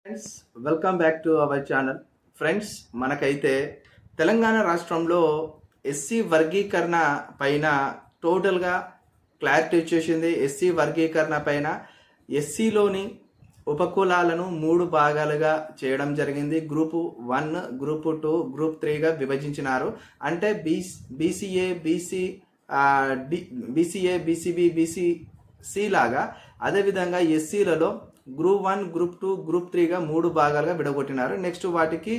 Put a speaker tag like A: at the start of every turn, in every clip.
A: Friends, welcome back to our channel. Friends, మనకైతే తెలంగాణ రాష్ట్రంలో SC వర్గీకరణ పైన టోటల్గా క్లారిటీ వచ్చేసింది. ఎస్సీ వర్గీకరణ పైన ఎస్సీలోని ఉపకులాలను 3 భాగాలుగా చేయడం జరిగింది. గ్రూప్ 1, గ్రూప్ 2, గ్రూప్ 3గా విభజించినారు. అంటే బీసీఏ, బీసీబీ, బీసీసీ లాగా అదేవిధంగా ఎస్సీలలో గ్రూప్ 1, గ్రూప్ 2, గ్రూప్ 3గా 3 భాగాలుగా విడగొట్టినారు. నెక్స్ట్ వాటికి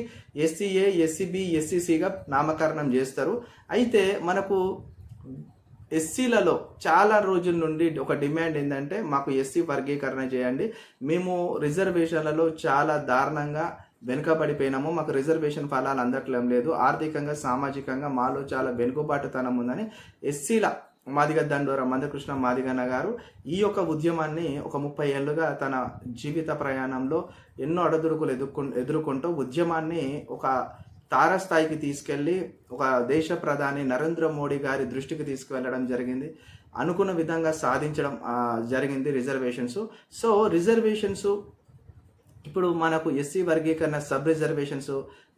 A: ఎస్సీఏ, ఎస్సీబీ, ఎస్సీసీగా నామకరణం చేస్తారు. అయితే మనకు ఎస్సీలలో చాలా రోజుల నుండి ఒక డిమాండ్ ఏంటంటే మాకు ఎస్సీ వర్గీకరణ చేయండి, మేము రిజర్వేషన్లలో చాలా దారుణంగా వెనుకబడిపోయినాము, మాకు రిజర్వేషన్ ఫలాలు అందట్లేం లేదు, ఆర్థికంగా సామాజికంగా మాలో చాలా వెనుకబాటుతనం ఉందని ఎస్సీల మాదిగ దండోర మందకృష్ణ మాదిగన్న గారు ఈ యొక్క ఉద్యమాన్ని ఒక 30 ఏళ్ళుగా తన జీవిత ప్రయాణంలో ఎన్నో అడదుడుకులు ఎదుర్కొంటూ ఉద్యమాన్ని ఒక తారస్థాయికి తీసుకెళ్ళి ఒక దేశ ప్రధాని నరేంద్ర మోడీ గారి దృష్టికి తీసుకువెళ్ళడం జరిగింది. అనుకున్న విధంగా సాధించడం జరిగింది రిజర్వేషన్స్. సో రిజర్వేషన్స్ ఇప్పుడు మనకు ఎస్సీ వర్గీకరణ సబ్ రిజర్వేషన్స్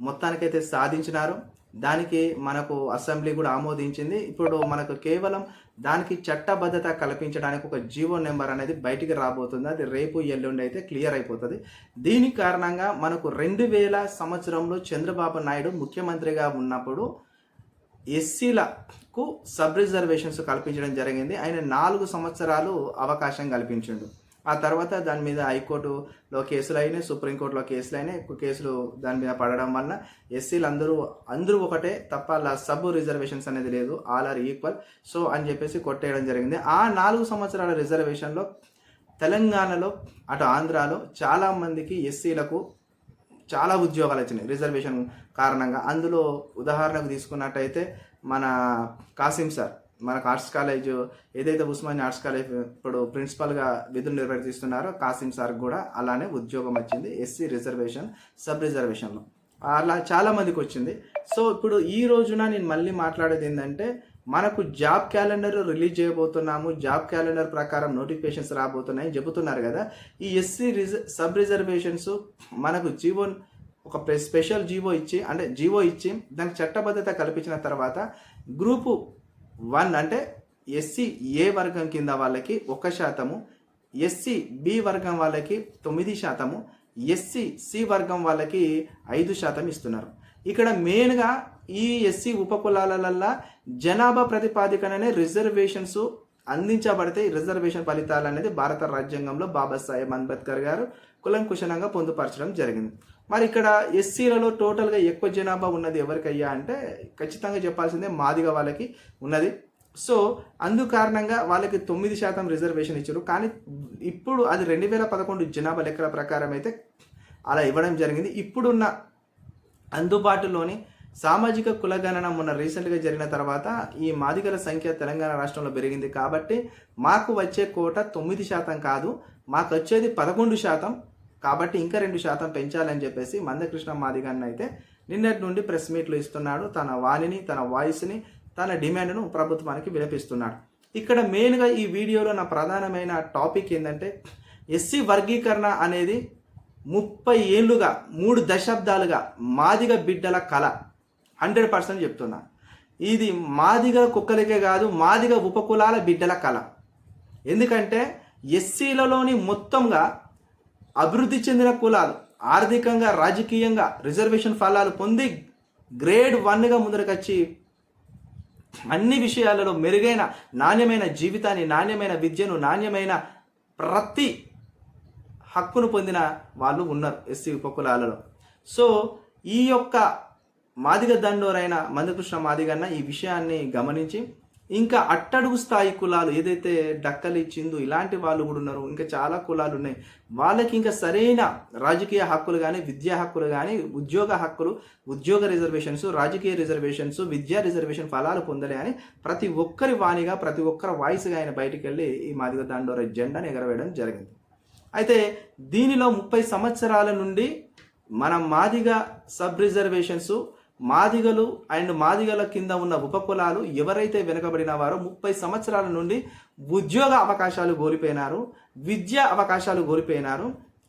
A: మొత్తానికైతే సాధించినారు. దానికి మనకు అసెంబ్లీ కూడా ఆమోదించింది. ఇప్పుడు మనకు కేవలం దానికి చట్టబద్ధత కల్పించడానికి ఒక జీవో నెంబర్ అనేది బయటికి రాబోతుంది. అది రేపు ఎల్లుండి అయితే క్లియర్ అయిపోతుంది. దీని కారణంగా మనకు 2000 సంవత్సరంలో చంద్రబాబు నాయుడు ముఖ్యమంత్రిగా ఉన్నప్పుడు ఎస్సీలకు సబ్ రిజర్వేషన్స్ కల్పించడం జరిగింది. ఆయన 4 సంవత్సరాలు అవకాశం కల్పించిండు. ఆ తర్వాత దాని మీద హైకోర్టులో కేసులు అయినాయి, సుప్రీంకోర్టులో కేసులు అయినాయి. ఎక్కువ కేసులు దాని మీద పడడం వల్ల ఎస్సీలు అందరూ ఒకటే తప్ప సబ్ రిజర్వేషన్స్ అనేది లేదు, ఆల్ ఆర్ ఈక్వల్ సో అని చెప్పేసి కొట్టేయడం జరిగింది. ఆ 4 సంవత్సరాల రిజర్వేషన్లో తెలంగాణలో అటు ఆంధ్రాలో చాలామందికి ఎస్సీలకు చాలా ఉద్యోగాలు వచ్చినాయి రిజర్వేషన్ కారణంగా. అందులో ఉదాహరణకు తీసుకున్నట్టయితే మన కాసిం సార్, మనకు ఆర్ట్స్ కాలేజ్ ఏదైతే ఉస్మానియా ఆర్ట్స్ కాలేజ్ ఇప్పుడు ప్రిన్సిపల్గా విధులు నిర్వర్తిస్తున్నారో కాసిం సార్ కూడా అలానే ఉద్యోగం వచ్చింది ఎస్సీ రిజర్వేషన్ సబ్ రిజర్వేషన్లో. అలా చాలా మందికి వచ్చింది. సో ఇప్పుడు ఈ రోజున నేను మళ్ళీ మాట్లాడేది ఏంటంటే మనకు జాబ్ క్యాలెండర్ రిలీజ్ చేయబోతున్నాము, జాబ్ క్యాలెండర్ ప్రకారం నోటిఫికేషన్స్ రాబోతున్నాయని చెబుతున్నారు కదా. ఈ ఎస్సీ సబ్ రిజర్వేషన్స్ మనకు ఒక స్పెషల్ జీవో ఇచ్చి దానికి చట్టబద్ధత కల్పించిన తర్వాత గ్రూపు 1 అంటే ఎస్సీ ఏ వర్గం కింద వాళ్ళకి 1%, ఎస్సీ బి వర్గం వాళ్ళకి 9%, ఎస్సీ సి వర్గం వాళ్ళకి 5% ఇస్తున్నారు. ఇక్కడ మెయిన్గా ఈ ఎస్సీ ఉపకులాలల్లో జనాభా ప్రతిపాదికననే రిజర్వేషన్స్ అందించబడితే రిజర్వేషన్ ఫలితాలు అనేది భారత రాజ్యాంగంలో బాబాసాహెబ్ అంబేద్కర్ గారు కులంకుశలంగా పొందుపరచడం జరిగింది. మరి ఇక్కడ ఎస్సీలలో టోటల్గా ఎక్కువ జనాభా ఉన్నది ఎవరికయ్యా అంటే ఖచ్చితంగా చెప్పాల్సిందే మాదిగ వాళ్ళకి ఉన్నది. సో అందు కారణంగా వాళ్ళకి 9% రిజర్వేషన్ ఇచ్చారు. కానీ ఇప్పుడు అది 2011 జనాభా లెక్కల ప్రకారం అయితే అలా ఇవ్వడం జరిగింది. ఇప్పుడున్న అందుబాటులోని సామాజిక కులగణన మొన్న రీసెంట్గా జరిగిన తర్వాత ఈ మాదిగల సంఖ్య తెలంగాణ రాష్ట్రంలో పెరిగింది. కాబట్టి మాకు వచ్చే కోట 9% కాదు, మాకు వచ్చేది 11%. కాబట్టి ఇంకా 2% పెంచాలని చెప్పేసి మందకృష్ణ మాదిగన్న అయితే నిన్నటి నుండి ప్రెస్ మీట్లు ఇస్తున్నాడు. తన వాణిని, తన వాయిస్ని, తన డిమాండ్ను ప్రభుత్వానికి వినిపిస్తున్నాడు. ఇక్కడ మెయిన్గా ఈ వీడియోలో నా ప్రధానమైన టాపిక్ ఏంటంటే ఎస్సీ వర్గీకరణ అనేది 30 ఏళ్ళుగా 3 దశాబ్దాలుగా మాదిగ బిడ్డల కళ. 100% చెప్తున్నా. ఇది మాదిగ కుక్కలకే కాదు, మాదిగ ఉపకులాల బిడ్డల కళ. ఎందుకంటే ఎస్సీలలోని మొత్తంగా అభివృద్ధి చెందిన కులాలు ఆర్థికంగా, రాజకీయంగా రిజర్వేషన్ ఫలాలు పొంది గ్రేడ్ 1గా ముందరకొచ్చి అన్ని విషయాలలో మెరుగైన నాణ్యమైన జీవితాన్ని, నాణ్యమైన విద్యను, నాణ్యమైన ప్రతి హక్కును పొందిన వాళ్ళు ఉన్నారు ఎస్సీ ఉపకులాలలో. సో ఈ యొక్క మాదిగ దండోరైన మందకృష్ణ మాదిగన్న ఈ విషయాన్ని గమనించి ఇంకా అట్టడుగు స్థాయి కులాలు ఏదైతే డక్కలి, చిందు ఇలాంటి వాళ్ళు కూడా ఉన్నారు, ఇంకా చాలా కులాలు ఉన్నాయి, వాళ్ళకి ఇంకా సరైన రాజకీయ హక్కులు కానీ, విద్యా హక్కులు కానీ, ఉద్యోగ హక్కులు, ఉద్యోగ రిజర్వేషన్స్, రాజకీయ రిజర్వేషన్స్, విద్యా రిజర్వేషన్ ఫలాలు పొందలే అని ప్రతి ఒక్కరి వాణిగా, ప్రతి ఒక్కరి వాయిస్గా ఆయన బయటికి వెళ్ళి ఈ మాదిగ దండోర జెండాను ఎగరవేయడం జరిగింది. అయితే దీనిలో 30 సంవత్సరాల నుండి మన మాదిగ సబ్ రిజర్వేషన్స్, మాదిగలు అండ్ మాదిగల కింద ఉన్న ఉపకులాలు ఎవరైతే వెనుకబడిన వారో 30 సంవత్సరాల నుండి ఉద్యోగ అవకాశాలు కోల్పోయినారు, విద్యా అవకాశాలు కోల్పోయినారు.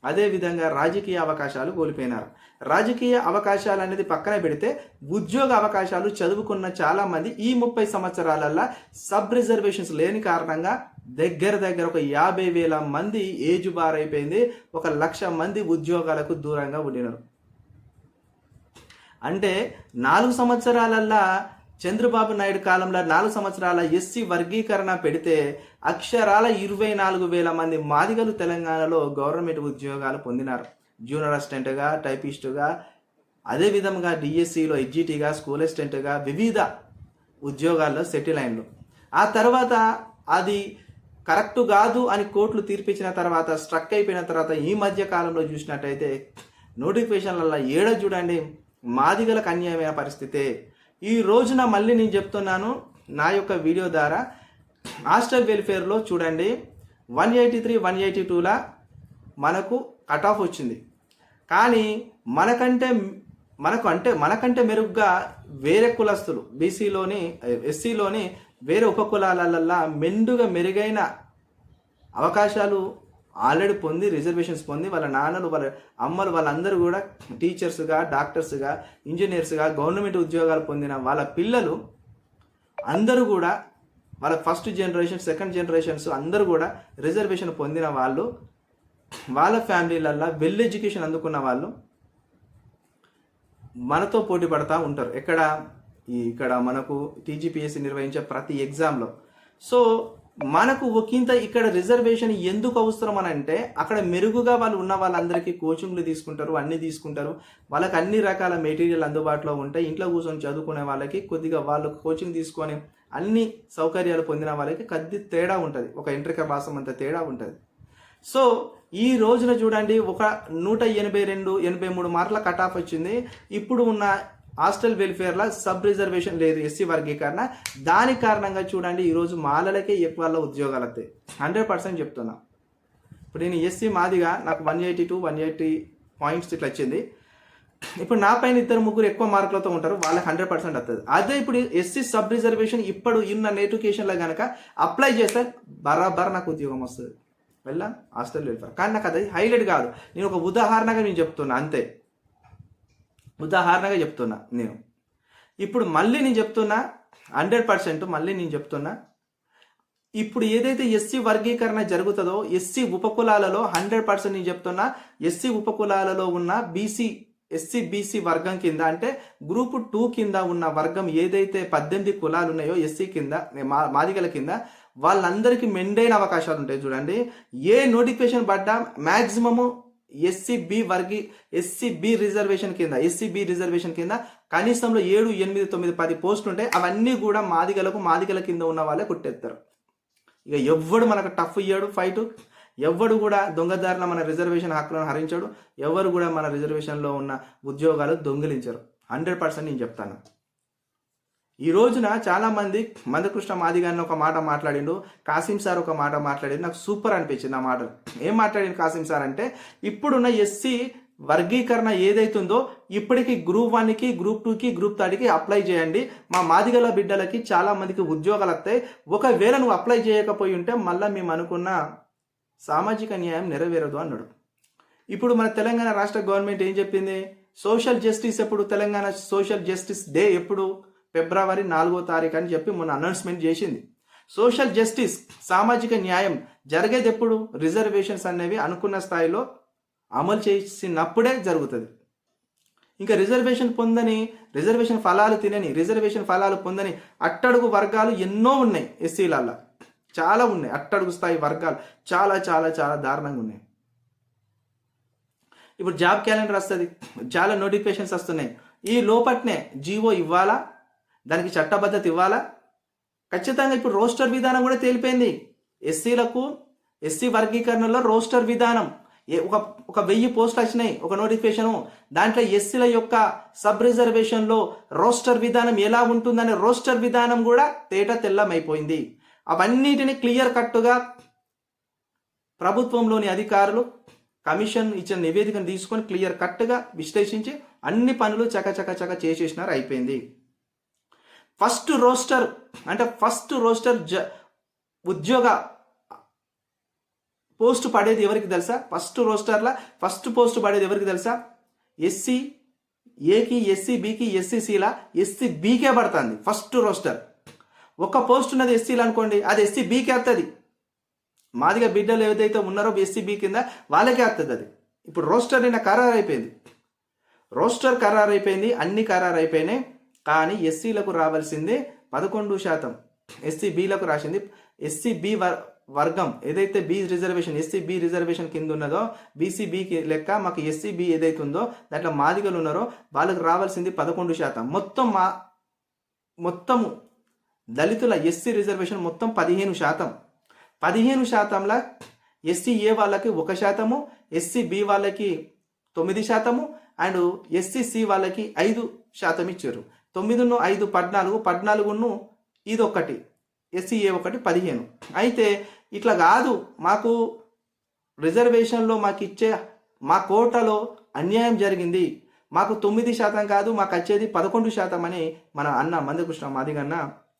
A: అదేవిధంగా రాజకీయ అవకాశాలు కోల్పోయినారు. రాజకీయ అవకాశాలు అనేది పక్కన పెడితే ఉద్యోగ అవకాశాలు చదువుకున్న చాలామంది ఈ 30 సంవత్సరాలల్లో సబ్ రిజర్వేషన్స్ లేని కారణంగా దగ్గర ఒక 50,000 మంది ఏజ్ బార్ అయిపోయింది. 1,00,000 మంది ఉద్యోగాలకు దూరంగా ఉండినారు. అంటే 4 సంవత్సరాలల్లా చంద్రబాబు నాయుడు కాలంలో 4 సంవత్సరాల ఎస్సీ వర్గీకరణ పెడితే అక్షరాల 24,000 మంది మాదిగలు తెలంగాణలో గవర్నమెంట్ ఉద్యోగాలు పొందినారు. జూనియర్ అసిస్టెంట్గా, టైపిస్టుగా, అదేవిధంగా డిఎస్సిలో ఎడ్జిటీగా, స్కూల్ అసిస్టెంట్గా వివిధ ఉద్యోగాల్లో సెటిల్ అయినరు. ఆ తర్వాత అది కరెక్ట్ కాదు అని కోర్టులు తీర్పిచ్చిన తర్వాత స్ట్రక్ అయిపోయిన తర్వాత ఈ మధ్య కాలంలో చూసినట్టయితే నోటిఫికేషన్లలో చూడండి మాదిగలకు అన్యాయమైన పరిస్థితే. ఈ రోజున మళ్ళీ నేను చెప్తున్నాను నా యొక్క వీడియో ద్వారా, హాస్టల్ వెల్ఫేర్లో చూడండి 183, 182లా మనకు కట్ ఆఫ్ వచ్చింది. కానీ మనకంటే మెరుగ్గా వేరే కులస్తులు బీసీలోని, ఎస్సీలోని వేరే ఉపకులాలల్లో మెరుగైన అవకాశాలు ఆల్రెడీ పొంది, రిజర్వేషన్స్ పొంది, వాళ్ళ నాన్నలు, వాళ్ళ అమ్మలు, వాళ్ళందరూ కూడా టీచర్స్గా, డాక్టర్స్గా, ఇంజనీర్స్గా గవర్నమెంట్ ఉద్యోగాలు పొందిన వాళ్ళ పిల్లలు అందరూ కూడా, వాళ్ళ ఫస్ట్ జనరేషన్, సెకండ్ జనరేషన్స్ అందరూ కూడా రిజర్వేషన్ పొందిన వాళ్ళు, వాళ్ళ ఫ్యామిలీలల్లో వెల్ ఎడ్యుకేషన్ అందుకున్న వాళ్ళు మనతో పోటీ పడతా ఉంటారు. ఇక్కడ మనకు టీజీపీఎస్సీ నిర్వహించే ప్రతి ఎగ్జామ్లో. సో మనకు ఒకంత ఇక్కడ రిజర్వేషన్ ఎందుకు అవసరం అని అంటే, అక్కడ మెరుగుగా వాళ్ళు ఉన్న వాళ్ళందరికీ కోచింగ్లు తీసుకుంటారు, అన్నీ తీసుకుంటారు, వాళ్ళకి అన్ని రకాల మెటీరియల్ అందుబాటులో ఉంటాయి. ఇంట్లో కూర్చొని చదువుకునే వాళ్ళకి కొద్దిగా వాళ్ళు కోచింగ్ తీసుకొని అన్ని సౌకర్యాలు పొందిన వాళ్ళకి కొద్ది తేడా ఉంటుంది, ఒక ఎంట్రిక భాసం అంత తేడా ఉంటుంది. సో ఈ రోజున చూడండి ఒక 182, 83 మార్కుల కట్ ఆఫ్ వచ్చింది. ఇప్పుడు ఉన్న హాస్టల్ వెల్ఫేర్లో సబ్ రిజర్వేషన్ లేదు, ఎస్సీ వర్గీకరణ. దాని కారణంగా చూడండి ఈరోజు మాలలకే ఎక్కువ ఉద్యోగాలు వస్తాయి. 100% చెప్తున్నా. ఇప్పుడు నేను ఎస్సీ మాదిగా నాకు 182, 180 పాయింట్స్ ఇట్లా వచ్చింది. ఇప్పుడు నా పైన 2-3 ఎక్కువ మార్కులతో ఉంటారు, వాళ్ళకి 100% వస్తుంది. అదే ఇప్పుడు ఎస్సీ సబ్ రిజర్వేషన్ ఇప్పుడు ఉన్న నోటిఫికేషన్లో కనుక అప్లై చేస్తే బరాబర్ నాకు ఉద్యోగం వస్తుంది, వెళ్ళా హాస్టల్ వెల్ఫేర్. కానీ నాకు అది హైలైట్ కాదు, నేను ఒక ఉదాహరణగా నేను చెప్తున్నా, అంతే, ఉదాహరణగా చెప్తున్నా నేను. ఇప్పుడు మళ్ళీ నేను చెప్తున్నా 100% మళ్ళీ నేను చెప్తున్నా, ఇప్పుడు ఏదైతే ఎస్సీ వర్గీకరణ జరుగుతుందో ఎస్సీ ఉపకులాలలో 100% నేను చెప్తున్నా, ఎస్సీ ఉపకులాలలో ఉన్న ఎస్సీ బీసీ వర్గం కింద, అంటే గ్రూప్ 2 కింద ఉన్న వర్గం ఏదైతే 18 కులాలు ఉన్నాయో ఎస్సీ కింద, మాదిగల కింద, వాళ్ళందరికీ మెండైన అవకాశాలు ఉంటాయి. చూడండి ఏ నోటిఫికేషన్ పడ్డా మ్యాక్సిమము ఎస్సీ బి రిజర్వేషన్ కింద కనీసంలో 7, 8, 9, 10 పోస్టులు ఉంటాయి. అవన్నీ కూడా మాదిగల కింద ఉన్న వాళ్ళే కుట్టేస్తారు. ఇక ఎవ్వడు మనకు టఫ్ ఇయ్యాడు ఫైట్, ఎవ్వడు కూడా దొంగదారిన మన రిజర్వేషన్ హక్కులను హరించాడు, ఎవరు కూడా మన రిజర్వేషన్లో ఉన్న ఉద్యోగాలు దొంగిలించారు. 100% నేను చెప్తాను. ఈ రోజున చాలామంది మందకృష్ణ మాదిగాన్ని ఒక మాట మాట్లాడిండు, కాసిం సార్ ఒక మాట మాట్లాడిండు, నాకు సూపర్ అనిపించింది ఆ మాటలు. ఏం మాట్లాడిండు కాసిం సార్ అంటే, ఇప్పుడున్న ఎస్సీ వర్గీకరణ ఏదైతుందో ఇప్పటికీ గ్రూప్ 1కి, గ్రూప్ 2కి, గ్రూప్ 3కి అప్లై చేయండి, మా మాదిగల బిడ్డలకి చాలా మందికి ఉద్యోగాలు వస్తాయి. ఒకవేళ నువ్వు అప్లై చేయకపోయి ఉంటే మళ్ళీ మేము అనుకున్న సామాజిక న్యాయం నెరవేరదు అన్నాడు. ఇప్పుడు మన తెలంగాణ రాష్ట్ర గవర్నమెంట్ ఏం చెప్పింది, సోషల్ జస్టిస్ ఎప్పుడు, తెలంగాణ సోషల్ జస్టిస్ డే ఎప్పుడు, ఫిబ్రవరి 4వ తారీఖు అని చెప్పి మొన్న అనౌన్స్మెంట్ చేసింది. సోషల్ జస్టిస్, సామాజిక న్యాయం జరిగేది ఎప్పుడు, రిజర్వేషన్స్ అనేవి అనుకున్న స్థాయిలో అమలు చేసినప్పుడే జరుగుతుంది. ఇంకా రిజర్వేషన్ ఫలాలు పొందని అట్టడుగు వర్గాలు ఎన్నో ఉన్నాయి ఎస్సీలలో, చాలా ఉన్నాయి. అట్టడుగు స్థాయి వర్గాలు చాలా చాలా చాలా దారుణంగా ఉన్నాయి. ఇప్పుడు జాబ్ క్యాలెండర్ వస్తుంది, చాలా నోటిఫికేషన్స్ వస్తున్నాయి. ఈ లోపట్నే జీవో ఇవ్వాలా, దానికి చట్టబద్ధత ఇవ్వాలా, ఖచ్చితంగా. ఇప్పుడు రోస్టర్ విధానం కూడా తేలిపోయింది. ఎస్సీ వర్గీకరణలో రోస్టర్ విధానం, ఒక 1000 పోస్టులు వచ్చినాయి ఒక నోటిఫికేషను, దాంట్లో ఎస్సీల యొక్క సబ్ రిజర్వేషన్లో రోస్టర్ విధానం ఎలా ఉంటుందనే రోస్టర్ విధానం కూడా తెల్లమైపోయింది. అవన్నిటిని క్లియర్ కట్టుగా ప్రభుత్వంలోని అధికారులు కమిషన్ ఇచ్చిన నివేదికను తీసుకొని క్లియర్ కట్గా విశ్లేషించి అన్ని పనులు చక చేసేసినారు, అయిపోయింది. ఫస్ట్ రోస్టర్ ఉద్యోగ పోస్ట్ పడేది ఎవరికి తెలుసా? ఫస్ట్ రోస్టర్లో ఫస్ట్ పోస్ట్ పడేది ఎవరికి తెలుసా? ఎస్సీ ఏకి, ఎస్సీ బికి, ఎస్సీ సిలా ఎస్సీ బీకే పడుతుంది ఫస్ట్ రోస్టర్. ఒక పోస్ట్ ఉన్నది ఎస్సీలు అనుకోండి, అది ఎస్సీ బీకే వస్తుంది. మాదిగా బిడ్డలు ఏదైతే ఉన్నారో ఎస్సీ బీ కింద వాళ్ళకే వస్తుంది అది. ఇప్పుడు రోస్టర్ నిన్న ఖరారు అయిపోయింది, రోస్టర్ ఖరారు అయిపోయింది, అన్ని ఖరారు అయిపోయినాయి. కానీ ఎస్సీలకు రావాల్సింది 11%, ఎస్సీ బీలకు రాసింది. ఎస్సీ బి వర్గం ఏదైతే B reservation, SC B reservation కింద ఉన్నదో బీసీ బీకి లెక్క మాకు ఎస్సీ బి ఏదైతే ఉందో దాంట్లో మాదిగలు ఉన్నారో వాళ్ళకి రావాల్సింది 11%. మొత్తము దళితుల ఎస్సీ రిజర్వేషన్ మొత్తం 15%. 15%ల ఎస్సీ ఏ వాళ్ళకి 1%, ఎస్సీ బి వాళ్ళకి 9% అండ్ ఎస్సీ సి వాళ్ళకి 5% ఇచ్చారు. 9 5 14, 14 ఇది ఒకటి, ఎస్సీ ఏ ఒకటి 15. అయితే ఇట్లా కాదు, మాకు రిజర్వేషన్లో మాకు ఇచ్చే మా కోటాలో అన్యాయం జరిగింది, మాకు 9% కాదు మాకు వచ్చేది 11% అని మన అన్న మందకృష్ణ మాదిగన్న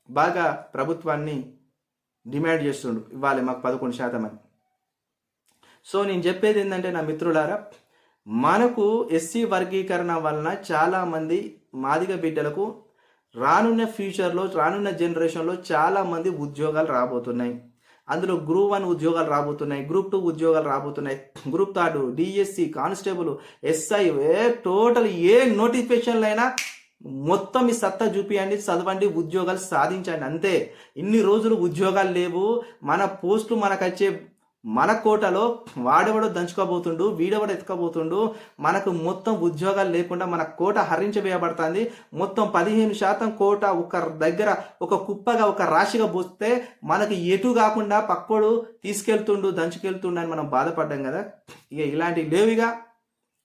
A: బాగా ప్రభుత్వాన్ని డిమాండ్ చేస్తుండు, ఇవ్వాలి మాకు 11% అని. సో నేను చెప్పేది ఏంటంటే నా మిత్రులారా, మనకు ఎస్సీ వర్గీకరణ వలన చాలామంది మాదిగ బిడ్డలకు రానున్న ఫ్యూచర్లో రానున్న జనరేషన్లో చాలామంది ఉద్యోగాలు రాబోతున్నాయి. అందులో గ్రూప్ 1 ఉద్యోగాలు రాబోతున్నాయి, గ్రూప్ 2 ఉద్యోగాలు రాబోతున్నాయి, group 3, DSC, constable, SI, total ఏ నోటిఫికేషన్లు అయినా మొత్తం ఈ సత్తా చూపియండి, చదవండి, ఉద్యోగాలు సాధించండి అంతే. ఇన్ని రోజులు ఉద్యోగాలు లేవు, మన పోస్టులు మనకు వచ్చే మన కోటలో వాడెవడో దంచుకోబోతుండు, వీడెవడో ఎత్తుకోబోతుండు, మనకు మొత్తం ఉద్యోగాలు లేకుండా మన కోట హరించవేయబడుతుంది. మొత్తం 15% కోట ఒక దగ్గర ఒక కుప్పగా ఒక రాశిగా పోస్తే మనకి ఎటు కాకుండా పక్కోడు తీసుకెళ్తుండు, దంచుకెళ్తుండు అని మనం బాధపడ్డాం కదా. ఇక ఇలాంటివి లేవుగా.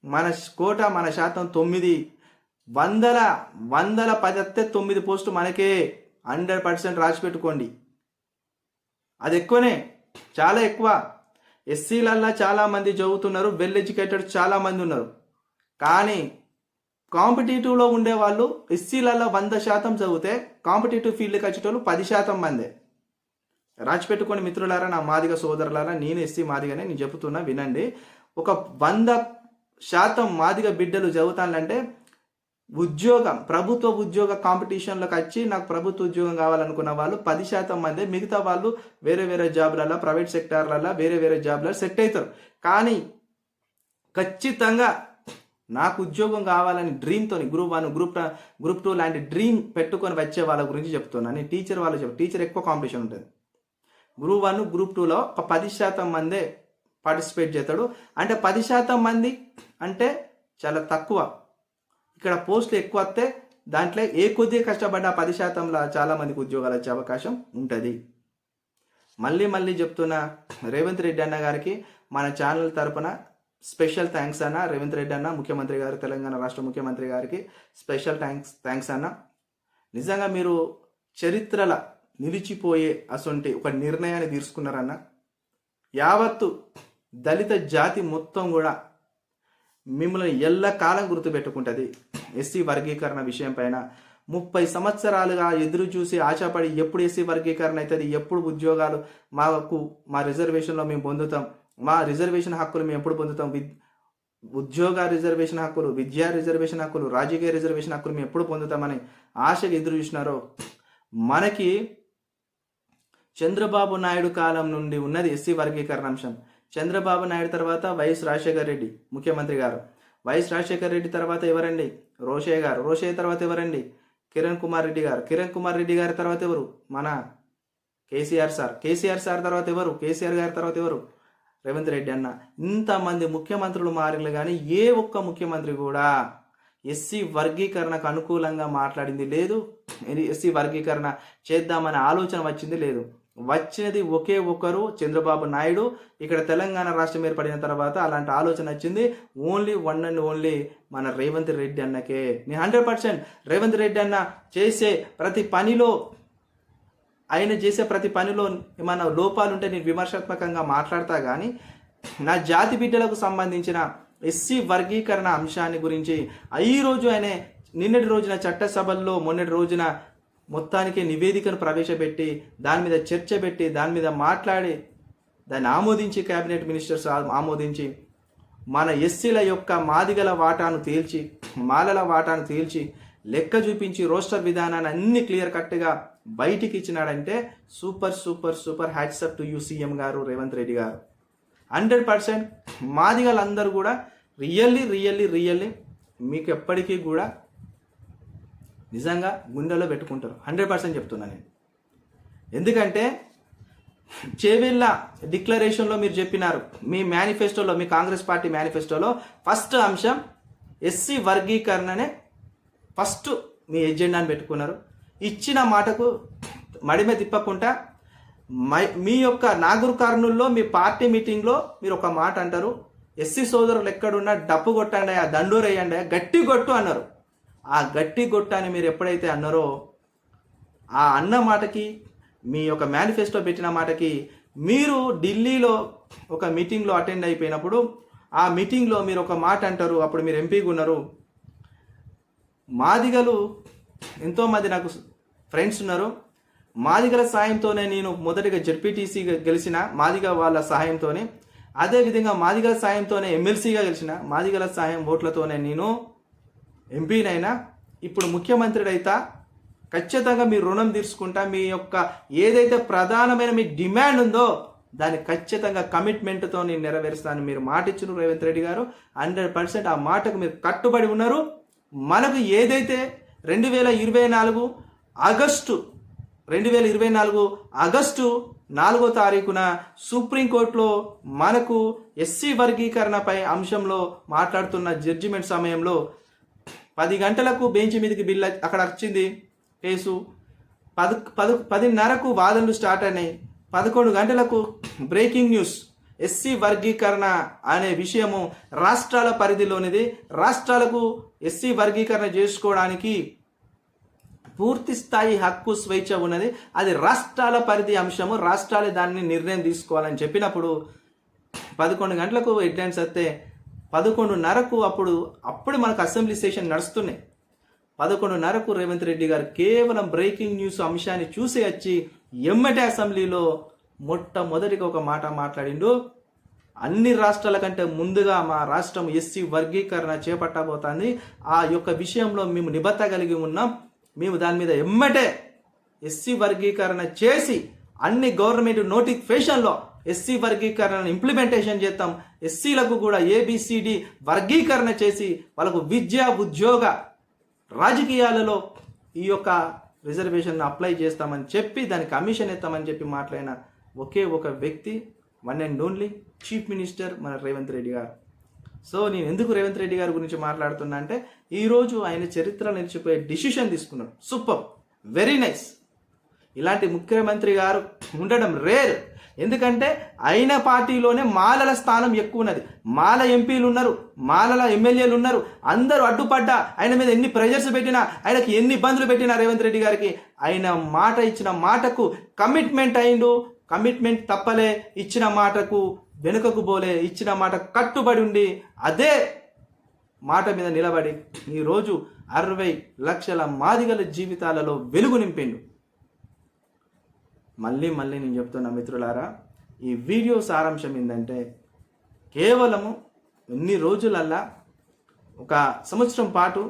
A: మన కోట మన శాతం 9, 100 10 వస్తే 9 పోస్టు మనకే. 100% రాసి పెట్టుకోండి, అది ఎక్కువనే, చాలా ఎక్కువ. ఎస్సీలల్లో చాలామంది చదువుతున్నారు, వెల్ ఎడ్యుకేటెడ్ చాలామంది ఉన్నారు. కానీ కాంపిటేటివ్లో ఉండేవాళ్ళు ఎస్సీలలో 100% చదివితే కాంపిటేటివ్ ఫీల్డ్కి వచ్చేటోళ్ళు 10% మందే. రాసిపెట్టుకోండి మిత్రులారా, నా మాదిగ సోదరులారా, నేను ఎస్సీ మాదిగనే, నేను చెబుతున్నా వినండి. ఒక 100% మాదిగ బిడ్డలు చదువుతానంటే ఉద్యోగం, ప్రభుత్వ ఉద్యోగ కాంపిటీషన్లోకి వచ్చి నాకు ప్రభుత్వ ఉద్యోగం కావాలనుకున్న వాళ్ళు 10% మంది. మిగతా వాళ్ళు వేరే వేరే జాబ్లలో, ప్రైవేట్ సెక్టార్లలో వేరే వేరే జాబ్లలో సెట్ అవుతారు. కానీ ఖచ్చితంగా నాకు ఉద్యోగం కావాలని డ్రీమ్తో గ్రూప్ 1, గ్రూప్ 2 లాంటి డ్రీమ్ పెట్టుకొని వచ్చే వాళ్ళ గురించి చెప్తున్నాను. నేను టీచర్ వాళ్ళు టీచర్ ఎక్కువ కాంపిటీషన్ ఉంటుంది. గ్రూప్ 1, గ్రూప్ 2లో ఒక 10% మందే పార్టిసిపేట్ చేస్తాడు. అంటే 10% మంది అంటే చాలా తక్కువ. ఇక్కడ పోస్టులు ఎక్కువ వస్తే దాంట్లో ఏ కొద్దిగా కష్టపడ్డ 10%లో చాలా మందికి ఉద్యోగాలు వచ్చే అవకాశం ఉంటుంది. మళ్ళీ చెప్తున్నా, రేవంత్ రెడ్డి అన్న గారికి మన ఛానల్ తరపున స్పెషల్ థ్యాంక్స్ అన్న. రేవంత్ రెడ్డి అన్న ముఖ్యమంత్రి గారు, తెలంగాణ రాష్ట్ర ముఖ్యమంత్రి గారికి స్పెషల్ థ్యాంక్స్ అన్న. నిజంగా మీరు చరిత్రల నిలిచిపోయే అసొంటి ఒక నిర్ణయాన్ని తీసుకున్నారన్న. యావత్తు దళిత జాతి మొత్తం కూడా మిమ్మల్ని ఎల్లకాలం గుర్తుపెట్టుకుంటుంది. ఎస్సీ వర్గీకరణ విషయం పైన 30 సంవత్సరాలుగా ఎదురు చూసి ఆశపడి ఎప్పుడు ఎస్సీ వర్గీకరణ అవుతుంది, ఎప్పుడు ఉద్యోగాలు మా రిజర్వేషన్లో మేము పొందుతాం, మా రిజర్వేషన్ హక్కులు మేము ఎప్పుడు పొందుతాం, ఉద్యోగ రిజర్వేషన్ హక్కులు, విద్యా రిజర్వేషన్ హక్కులు, రాజకీయ రిజర్వేషన్ హక్కులు మేము ఎప్పుడు పొందుతామని ఆశగా ఎదురు చూసినారో, మనకి చంద్రబాబు నాయుడు కాలం నుండి ఉన్నది ఎస్సీ వర్గీకరణ అంశం. చంద్రబాబు నాయుడు తర్వాత వైఎస్ రాజశేఖర్ రెడ్డి ముఖ్యమంత్రి గారు, వైఎస్ రాజశేఖర్ రెడ్డి తర్వాత ఎవరండి? రోషయ్య గారు, రోషయ్య తర్వాత ఎవరండి? కిరణ్ కుమార్ రెడ్డి గారు, కిరణ్ కుమార్ రెడ్డి గారి తర్వాత ఎవరు? మన కేసీఆర్ సార్, కేసీఆర్ సార్ తర్వాత ఎవరు? కేసీఆర్ గారి తర్వాత ఎవరు? రేవంత్ రెడ్డి అన్న. ఇంతమంది ముఖ్యమంత్రులు మారిలు కానీ ఏ ఒక్క ముఖ్యమంత్రి కూడా ఎస్సీ వర్గీకరణకు అనుకూలంగా మాట్లాడింది లేదు, ఎస్సీ వర్గీకరణ చేద్దామనే ఆలోచన వచ్చింది లేదు. వచ్చినది ఒకే ఒకరు, చంద్రబాబు నాయుడు. ఇక్కడ తెలంగాణ రాష్ట్రం ఏర్పడిన తర్వాత అలాంటి ఆలోచన వచ్చింది ఓన్లీ వన్ అండ్ ఓన్లీ మన రేవంత్ రెడ్డి అన్నకే. నేను 100% రేవంత్ రెడ్డి అన్న చేసే ప్రతి పనిలో, ఆయన చేసే ప్రతి పనిలో ఏమైనా లోపాలు ఉంటే నేను విమర్శాత్మకంగా మాట్లాడతా. కానీ నా జాతి బిడ్డలకు సంబంధించిన ఎస్సీ వర్గీకరణ అంశాన్ని గురించి ఈరోజు ఆయన నిన్నటి రోజున చట్టసభల్లో, మొన్నటి రోజున మొత్తానికి నివేదికను ప్రవేశపెట్టి దాని మీద చర్చ పెట్టి దాని మీద మాట్లాడి దాన్ని ఆమోదించి క్యాబినెట్ మినిస్టర్స్ ఆమోదించి మన ఎస్సీల యొక్క మాదిగల వాటాను తేల్చి మాలల వాటాను తేల్చి లెక్క చూపించి రోస్టర్ విధానాన్ని అన్ని క్లియర్ కట్గా బయటికి ఇచ్చినాడంటే super super super hats off to you CM garu Revanth Reddy గారు. 100% మాదిగలందరూ కూడా రియల్లీ మీకు ఎప్పటికీ కూడా నిజంగా గుండెలో పెట్టుకుంటారు. 100% చెప్తున్నా నేను. ఎందుకంటే చేవెళ్ళ డిక్లరేషన్లో మీరు చెప్పినారు, మీ మేనిఫెస్టోలో, మీ కాంగ్రెస్ పార్టీ మేనిఫెస్టోలో ఫస్ట్ అంశం ఎస్సీ వర్గీకరణనే ఫస్ట్ మీ ఎజెండాని పెట్టుకున్నారు. ఇచ్చిన మాటకు మడిమే తిప్పకుండా మీ యొక్క నాగూర్ కర్నూల్లో మీ పార్టీ మీటింగ్లో మీరు ఒక మాట అంటారు, ఎస్సీ సోదరులు ఎక్కడున్నా డప్పు కొట్టండి, ఆ దండూరు వేయండి, గట్టి కొట్టు అన్నారు. ఆ గట్టి కొట్టు అని మీరు ఎప్పుడైతే అన్నారో ఆ అన్న మాటకి, మీ యొక్క మేనిఫెస్టో పెట్టిన మాటకి మీరు ఢిల్లీలో ఒక మీటింగ్లో అటెండ్ అయిపోయినప్పుడు ఆ మీటింగ్లో మీరు ఒక మాట అంటారు. అప్పుడు మీరు ఎంపీగా ఉన్నారు. మాదిగలు ఎంతోమంది నాకు ఫ్రెండ్స్ ఉన్నారు. మాదిగల సాయంతోనే నేను మొదటిగా జెడ్పీటీసీగా గెలిచిన, మాదిగ వాళ్ళ సహాయంతోనే. అదేవిధంగా మాదిగల సాయంతోనే ఎమ్మెల్సీగా గెలిచిన, మాదిగల సాయం ఓట్లతోనే నేను ఎంపీనైనా. ఇప్పుడు ముఖ్యమంత్రి అయితా ఖచ్చితంగా మీ రుణం తీర్చుకుంటా. మీ యొక్క ఏదైతే ప్రధానమైన మీ డిమాండ్ ఉందో దాన్ని ఖచ్చితంగా కమిట్మెంట్తో నేను నెరవేరుస్తాను మీరు మాట ఇచ్చిన రేవంత్ రెడ్డి గారు. 100% ఆ మాటకు మీరు కట్టుబడి ఉన్నారు. మనకు ఏదైతే 2024 ఆగస్టు 4వ తారీఖున సుప్రీంకోర్టులో మనకు ఎస్సీ వర్గీకరణపై అంశంలో మాట్లాడుతున్న జడ్జిమెంట్ సమయంలో 10 గంటలకు బెంచ్ మీదకి బిల్ అక్కడ వచ్చింది కేసు. 10:30కు వాదనలు స్టార్ట్ అయినాయి. 11 గంటలకు బ్రేకింగ్ న్యూస్, ఎస్సీ వర్గీకరణ అనే విషయము రాష్ట్రాల పరిధిలోనిది. రాష్ట్రాలకు ఎస్సీ వర్గీకరణ చేసుకోవడానికి పూర్తి స్థాయి హక్కు స్వేచ్ఛ ఉన్నది. అది రాష్ట్రాల పరిధి అంశము, రాష్ట్రాలే దాన్ని నిర్ణయం తీసుకోవాలని చెప్పినప్పుడు 11 గంటలకు హెడ్లైన్స్ వస్తే 11:30కు అప్పుడు మనకు అసెంబ్లీ సెషన్ నడుస్తున్నాయి. 11:30కు రేవంత్ రెడ్డి గారు కేవలం బ్రేకింగ్ న్యూస్ అంశాన్ని చూసి వచ్చి ఎమ్మటే అసెంబ్లీలో మొట్టమొదటిగా ఒక మాట మాట్లాడిండు. అన్ని రాష్ట్రాల కంటే ముందుగా మా రాష్ట్రం ఎస్సీ వర్గీకరణ చేపట్టబోతోంది. ఆ యొక్క విషయంలో మేము నిబద్ధత కలిగి ఉన్నాం. మేము దాని మీద ఎమ్మటే ఎస్సీ వర్గీకరణ చేసి అన్ని గవర్నమెంట్ నోటిఫికేషన్లో ఎస్సీ వర్గీకరణను ఇంప్లిమెంటేషన్ చేస్తాం. ఎస్సీలకు కూడా ABCD వర్గీకరణ చేసి వాళ్ళకు విద్య, ఉద్యోగ, రాజకీయాలలో ఈ యొక్క రిజర్వేషన్ అప్లై చేస్తామని చెప్పి దాని కమిషన్ ఎత్తామని చెప్పి మాట్లాడిన ఒకే ఒక వ్యక్తి, one and only chief minister మన రేవంత్ రెడ్డి గారు. సో నేను ఎందుకు రేవంత్ రెడ్డి గారి గురించి మాట్లాడుతున్నా అంటే ఈరోజు ఆయన చరిత్ర నిలిచిపోయే డిసిషన్ తీసుకున్నాడు. Super, very nice. ఇలాంటి ముఖ్యమంత్రి గారు ఉండడం రేర్. ఎందుకంటే ఆయన పార్టీలోనే మాలల స్థానం ఎక్కువ ఉన్నది. మాల ఎంపీలు ఉన్నారు, మాలల ఎమ్మెల్యేలు ఉన్నారు. అందరూ అడ్డుపడ్డా, ఆయన మీద ఎన్ని ప్రెజర్స్ పెట్టినా, ఆయనకి ఎన్ని ఇబ్బందులు పెట్టినా రేవంత్ రెడ్డి గారికి ఆయన మాట ఇచ్చిన మాటకు కమిట్మెంట్ అయిండు. కమిట్మెంట్ తప్పలే, ఇచ్చిన మాటకు వెనుకకు పోలే, ఇచ్చిన మాట కట్టుబడి ఉండి అదే మాట మీద నిలబడి ఈరోజు 60 లక్షల మాదిగల జీవితాలలో వెలుగు నింపిండు. మళ్ళీ నేను చెప్తున్నా మిత్రులారా, ఈ వీడియో సారాంశం ఏంటంటే కేవలము ఎన్ని రోజులల్లా ఒక సంవత్సరం పాటు,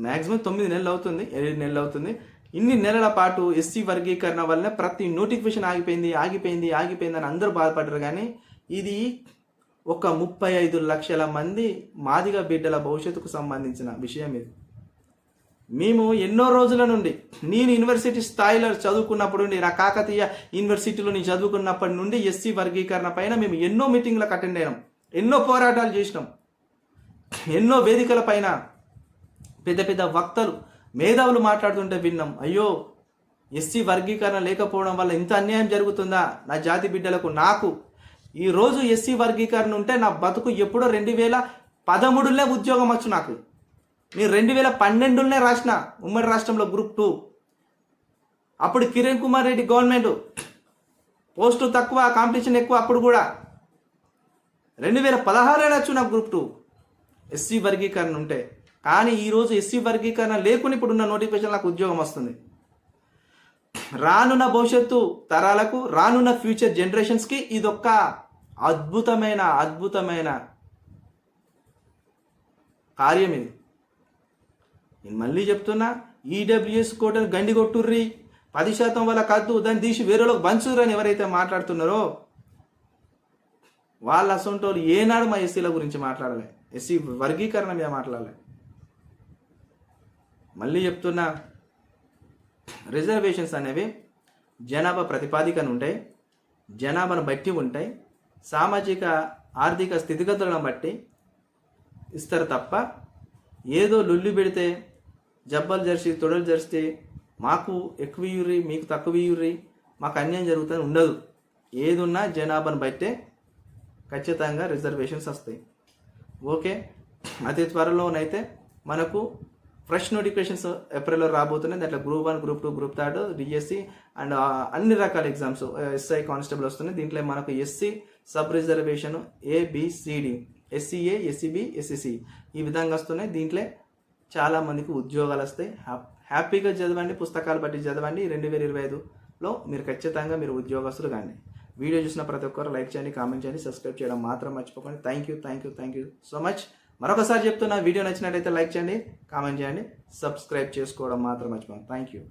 A: మ్యాక్సిమం 9 నెలలు అవుతుంది, 7 నెలలు అవుతుంది. ఇన్ని నెలల పాటు ఎస్సీ వర్గీకరణ వల్ల ప్రతి నోటిఫికేషన్ ఆగిపోయింది అని అందరూ బాధపడ్డారు. కానీ ఇది ఒక 35 లక్షల మంది మాదిగ బిడ్డల భవిష్యత్తుకు సంబంధించిన విషయం ఇది. మేము ఎన్నో రోజుల నుండి, నేను యూనివర్సిటీ స్థాయిలో చదువుకున్నప్పుడు నుండి, నా కాకతీయ యూనివర్సిటీలో నేను చదువుకున్నప్పటి నుండి ఎస్సీ వర్గీకరణ పైన మేము ఎన్నో మీటింగ్లకు అటెండ్ అయినాం, ఎన్నో పోరాటాలు చేసినాం, ఎన్నో వేదికల పైన పెద్ద పెద్ద వక్తలు, మేధావులు మాట్లాడుతుంటే విన్నాం. అయ్యో, ఎస్సీ వర్గీకరణ లేకపోవడం వల్ల ఇంత అన్యాయం జరుగుతుందా నా జాతి బిడ్డలకు, నాకు. ఈరోజు ఎస్సీ వర్గీకరణ ఉంటే నా బతుకు ఎప్పుడో 2013లోనే ఉద్యోగం వచ్చు నాకు. నేను 2012లోనే రాసిన ఉమ్మడి రాష్ట్రంలో గ్రూప్ 2. అప్పుడు కిరణ్ కుమార్ రెడ్డి గవర్నమెంట్, పోస్టు తక్కువ, కాంపిటీషన్ ఎక్కువ. అప్పుడు కూడా 2016 వచ్చు నాకు గ్రూప్ 2 ఎస్సీ వర్గీకరణ ఉంటే. కానీ ఈరోజు ఎస్సీ వర్గీకరణ లేకుండా ఇప్పుడున్న నోటిఫికేషన్ నాకు ఉద్యోగం వస్తుంది. రానున్న భవిష్యత్తు తరాలకు, రానున్న ఫ్యూచర్ జనరేషన్స్కి ఇదొక్క అద్భుతమైన కార్యం ఇది. నేను మళ్ళీ చెప్తున్నా, ఈడబ్ల్యూఎస్ కోటను గండి కొట్టుర్రి, 10% వల్ల కాదు, దాన్ని తీసి వేరేలోకి పంచుర్రి అని ఎవరైతే మాట్లాడుతున్నారో వాళ్ళ అసొంటోళ్ళు ఏనాడు మా ఎస్సీల గురించి మాట్లాడలే, ఎస్సీ వర్గీకరణ మీద మాట్లాడలే. మళ్ళీ చెప్తున్నా, రిజర్వేషన్స్ అనేవి జనాభా ప్రతిపాదికను ఉంటాయి, జనాభాను బట్టి ఉంటాయి, సామాజిక ఆర్థిక స్థితిగతులను బట్టి ఇస్తారు తప్ప ఏదో లొల్లి పెడితే జబ్బలు జరిసి తొడలు జరిస్తే మాకు ఎక్కువ ఇయ్యుర్రి, మీకు తక్కువ ఇయ్యుర్రి, మాకు అన్యాయం జరుగుతుంది ఉండదు. ఏదున్నా జనాభాను బట్టే ఖచ్చితంగా రిజర్వేషన్స్ వస్తాయి. ఓకే, అతి త్వరలోనైతే మనకు ఫ్రెష్ నోటిఫికేషన్స్ ఏప్రిల్లో రాబోతున్నాయి. దాంట్లో group 1, group 2, group 3, DSC and అన్ని రకాల ఎగ్జామ్స్, ఎస్ఐ కానిస్టేబుల్ వస్తున్నాయి. దీంట్లో మనకు SC sub reservation ABCD, SCA, SCB, SCC ఈ విధంగా వస్తున్నాయి. దీంట్లో చాలామందికి ఉద్యోగాలు వస్తాయి. హ్యాపీగా చదవండి, పుస్తకాలు బట్టి చదవండి. 2025లో మీరు ఖచ్చితంగా మీరు ఉద్యోగస్తులు కానీ. వీడియో చూసిన ప్రతి ఒక్కరు లైక్ చేయండి, కామెంట్ చేయండి, సబ్స్క్రైబ్ చేయడం మాత్రం మర్చిపోకండి. Thank you so much. మరొకసారి చెప్తున్నా, వీడియో నచ్చినట్లయితే లైక్ చేయండి, కామెంట్ చేయండి, సబ్స్క్రైబ్ చేసుకోవడం మాత్రం మర్చిపోకండి. Thank you.